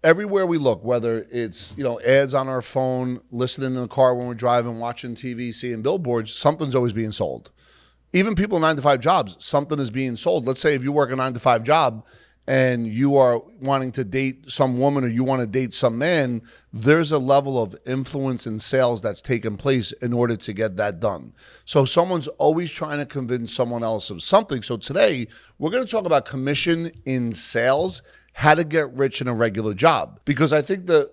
everywhere we look, whether it's, ads on our phone, listening in the car when we're driving, watching TV, seeing billboards, something's always being sold. Even people in 9-to-5 jobs, something is being sold. Let's say if you work a 9-to-5 job and you are wanting to date some woman or you want to date some man, there's a level of influence in sales that's taken place in order to get that done. So someone's always trying to convince someone else of something. So today, we're going to talk about commission in sales, how to get rich in a regular job. Because I think the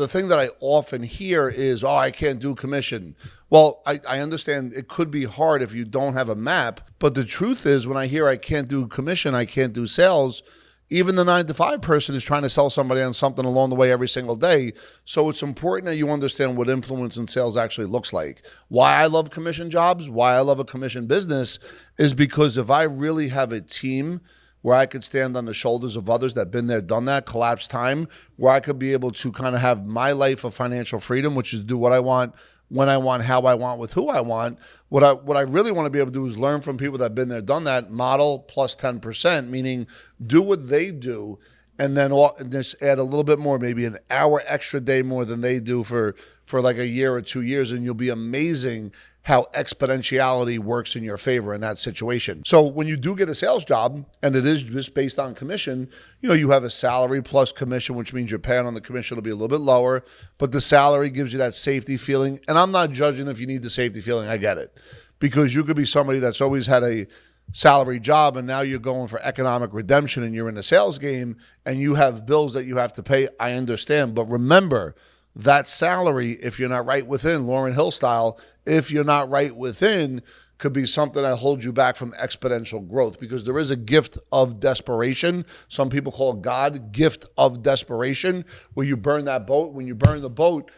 thing that I often hear is, I can't do commission. Well, I understand it could be hard if you don't have a map, but the truth is when I hear I can't do commission, I can't do sales, even the 9-to-5 person is trying to sell somebody on something along the way every single day. So it's important that you understand what influence in sales actually looks like. Why I love commission jobs, why I love a commission business is because if I really have a team where I could stand on the shoulders of others that have been there, done that, collapse time, where I could be able to kind of have my life of financial freedom, which is do what I want, when I want, how I want, with who I want. What I really want to be able to do is learn from people that have been there, done that, model plus 10%, meaning do what they do, and then just add a little bit more, maybe an hour extra day more than they do for like a year or 2 years, and you'll be amazing how exponentiality works in your favor in that situation. So when you do get a sales job, and it is just based on commission, you have a salary plus commission, which means your paying on the commission will be a little bit lower, but the salary gives you that safety feeling. And I'm not judging if you need the safety feeling, I get it. Because you could be somebody that's always had a salary job and now you're going for economic redemption and you're in the sales game and you have bills that you have to pay, I understand. But remember, that salary, if you're not right within, Lauryn Hill style, if you're not right within, could be something that holds you back from exponential growth, because there is a gift of desperation. Some people call it God, gift of desperation, where you burn that boat. When you burn the boat,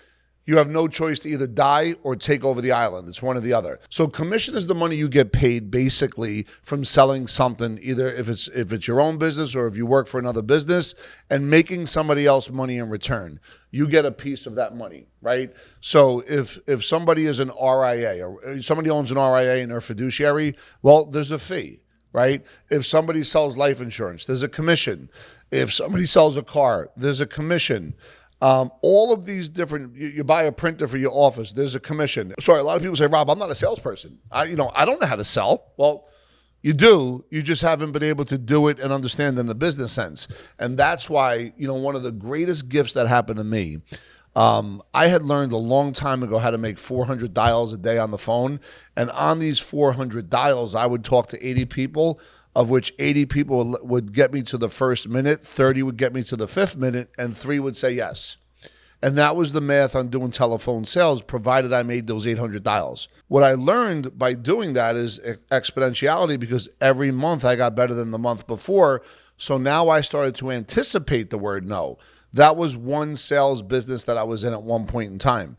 you have no choice to either die or take over the island. It's one or the other. So commission is the money you get paid basically from selling something, either if it's your own business or if you work for another business and making somebody else money in return. You get a piece of that money, right? So if somebody is an RIA or somebody owns an RIA and they're a fiduciary, well, there's a fee, right? If somebody sells life insurance, there's a commission. If somebody sells a car, there's a commission. All of these different, you buy a printer for your office, there's a commission. Sorry, a lot of people say, Rob, I'm not a salesperson. I don't know how to sell. Well, you do, you just haven't been able to do it and understand in the business sense. And that's why, one of the greatest gifts that happened to me, I had learned a long time ago how to make 400 dials a day on the phone. And on these 400 dials, I would talk to 80 people, of which 80 people would get me to the first minute, 30 would get me to the fifth minute, and 3 would say yes. And that was the math on doing telephone sales, provided I made those 800 dials. What I learned by doing that is exponentiality, because every month I got better than the month before. So now I started to anticipate the word no. That was one sales business that I was in at one point in time.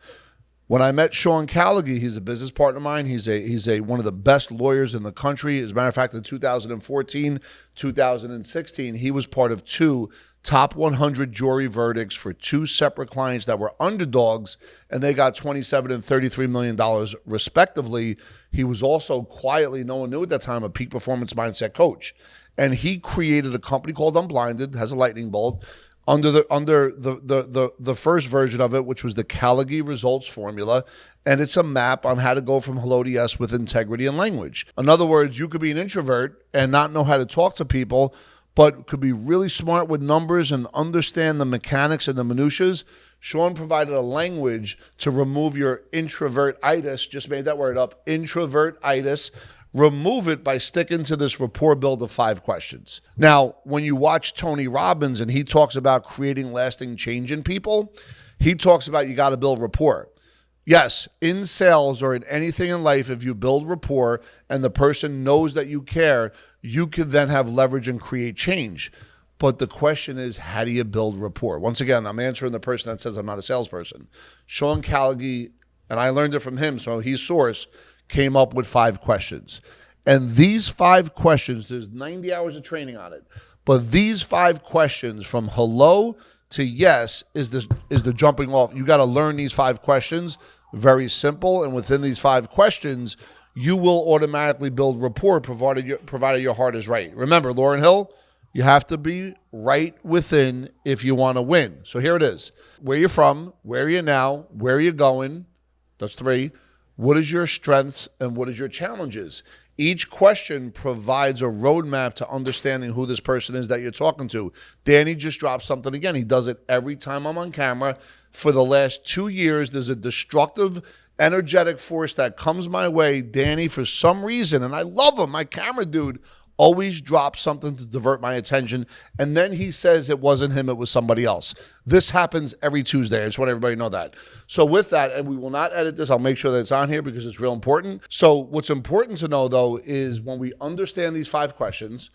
When I met Sean Callaghy, he's a business partner of mine. He's one of the best lawyers in the country. As a matter of fact, in 2014, 2016, he was part of 2 top 100 jury verdicts for 2 separate clients that were underdogs, and they got $27 and $33 million respectively. He was also quietly, no one knew at that time, a peak performance mindset coach. And he created a company called Unblinded, has a lightning bolt, under the first version of it, which was the Callaghy results formula, and it's a map on how to go from hello to yes with integrity and language. In other words, you could be an introvert and not know how to talk to people, but could be really smart with numbers and understand the mechanics and the minutiae. Sean provided a language to remove your introvertitis, just made that word up, introvertitis. Remove it by sticking to this rapport build of 5 questions. Now, when you watch Tony Robbins and he talks about creating lasting change in people, he talks about you got to build rapport. Yes, in sales or in anything in life, if you build rapport and the person knows that you care, you can then have leverage and create change. But the question is, how do you build rapport? Once again, I'm answering the person that says I'm not a salesperson. Sean Callaghy, and I learned it from him, so he's source, came up with 5 questions. And these 5 questions, there's 90 hours of training on it, but these 5 questions from hello to yes is the jumping off. You got to learn these 5 questions, very simple, and within these 5 questions, you will automatically build rapport provided your heart is right. Remember, Lauryn Hill, You have to be right within if you want to win. So here it is. Where you're from, where are you now, where are you going? That's 3. What is your strengths and what is your challenges? Each question provides a roadmap to understanding who this person is that you're talking to. Danny just dropped something again. He does it every time I'm on camera. For the last 2 years, there's a destructive, energetic force that comes my way. Danny, for some reason, and I love him, my camera dude, always drops something to divert my attention, and then he says it wasn't him, it was somebody else. This happens every Tuesday. I just want everybody to know that. So with that, and we will not edit this, I'll make sure that it's on here because it's real important. So what's important to know, though, is when we understand these 5 questions,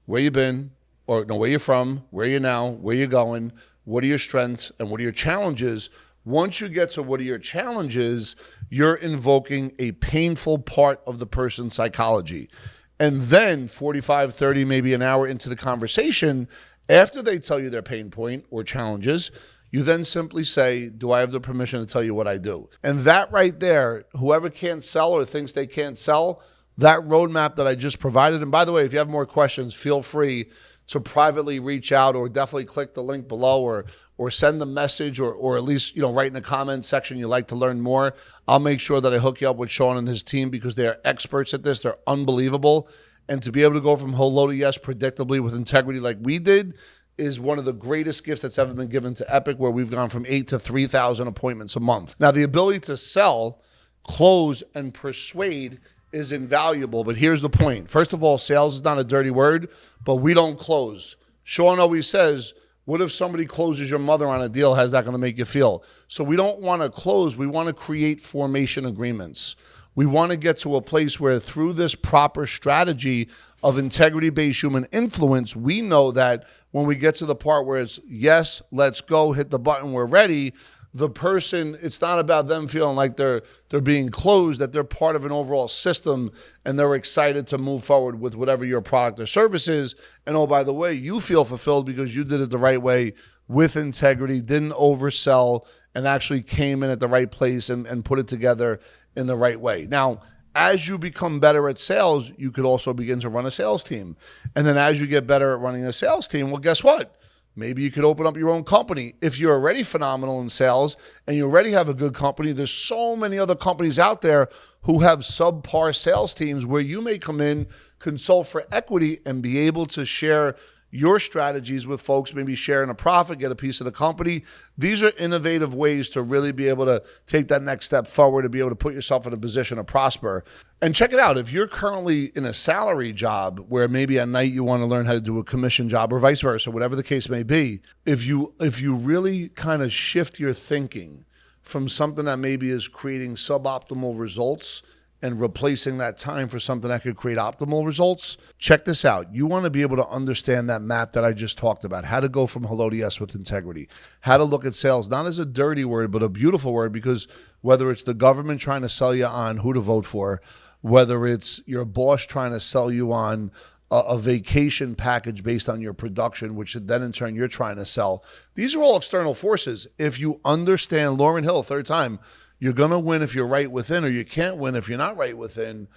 where you been, or no, where you're from, where you're now, where you're going, what are your strengths, and what are your challenges. Once you get to what are your challenges, you're invoking a painful part of the person's psychology. And then 45, 30, maybe an hour into the conversation, after they tell you their pain point or challenges, you then simply say, do I have the permission to tell you what I do? And that right there, whoever can't sell or thinks they can't sell, that roadmap that I just provided. And by the way, if you have more questions, feel free to privately reach out or definitely click the link below or send the message or at least, write in the comment section you'd like to learn more. I'll make sure that I hook you up with Sean and his team because they are experts at this. They're unbelievable. And to be able to go from hello to yes predictably with integrity like we did is one of the greatest gifts that's ever been given to Epic, where we've gone from 8 to 3,000 appointments a month. Now, the ability to sell, close, and persuade is invaluable, but here's the point. First of all, sales is not a dirty word, but we don't close. Sean always says, what if somebody closes your mother on a deal? How's that going to make you feel? So we don't want to close. We want to create formation agreements. We want to get to a place where through this proper strategy of integrity-based human influence, we know that when we get to the part where it's, yes, let's go, hit the button, we're ready, the person, it's not about them feeling like they're being closed, that they're part of an overall system and they're excited to move forward with whatever your product or service is. And oh, by the way, you feel fulfilled because you did it the right way with integrity, didn't oversell, and actually came in at the right place and put it together in the right way. Now, as you become better at sales, you could also begin to run a sales team. And then as you get better at running a sales team, well, guess what? Maybe you could open up your own company. If you're already phenomenal in sales and you already have a good company, there's so many other companies out there who have subpar sales teams where you may come in, consult for equity, and be able to share your strategies with folks, maybe sharing a profit, get a piece of the company. These are innovative ways to really be able to take that next step forward and be able to put yourself in a position to prosper. And check it out. If you're currently in a salary job where maybe at night you want to learn how to do a commission job or vice versa, whatever the case may be, if you really kind of shift your thinking from something that maybe is creating suboptimal results and replacing that time for something that could create optimal results, check this out. You want to be able to understand that map that I just talked about, how to go from hello to yes with integrity, how to look at sales, not as a dirty word, but a beautiful word, because whether it's the government trying to sell you on who to vote for, whether it's your boss trying to sell you on a vacation package based on your production, which then in turn you're trying to sell. These are all external forces. If you understand Lauryn Hill, third time, you're going to win if you're right within, or you can't win if you're not right within.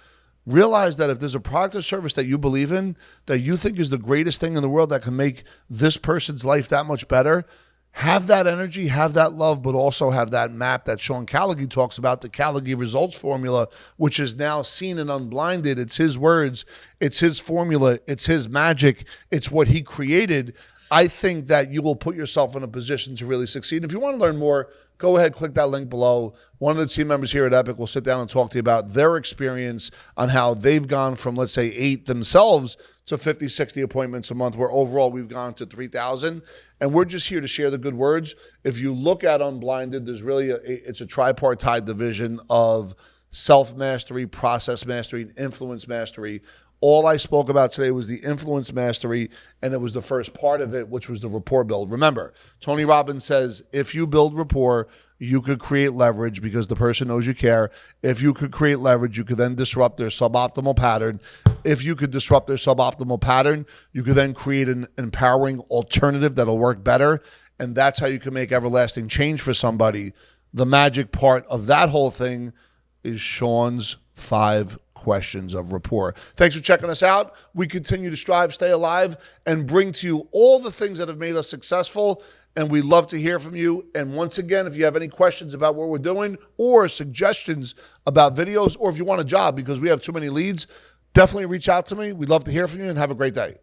Realize that if there's a product or service that you believe in, that you think is the greatest thing in the world that can make this person's life that much better, have that energy, have that love, but also have that map that Sean Callaghy talks about, the Callaghy results formula, which is now seen and unblinded. It's his words, it's his formula, it's his magic, it's what he created. I think that you will put yourself in a position to really succeed. If you want to learn more, go ahead, click that link below. One of the team members here at Epic will sit down and talk to you about their experience on how they've gone from, let's say, 8 themselves to 50, 60 appointments a month, where overall we've gone to 3,000. And we're just here to share the good words. If you look at Unblinded, there's really it's a tripartite division of self-mastery, process mastery, and influence mastery. All I spoke about today was the influence mastery, and it was the first part of it, which was the rapport build. Remember, Tony Robbins says, if you build rapport, you could create leverage because the person knows you care. If you could create leverage, you could then disrupt their suboptimal pattern. If you could disrupt their suboptimal pattern, you could then create an empowering alternative that'll work better, and that's how you can make everlasting change for somebody. The magic part of that whole thing is Sean's 5 questions of rapport. Thanks for checking us out. We continue to strive, stay alive, and bring to you all the things that have made us successful. And we love to hear from you. And once again, if you have any questions about what we're doing or suggestions about videos, or if you want a job because we have too many leads, definitely reach out to me. We'd love to hear from you, and have a great day.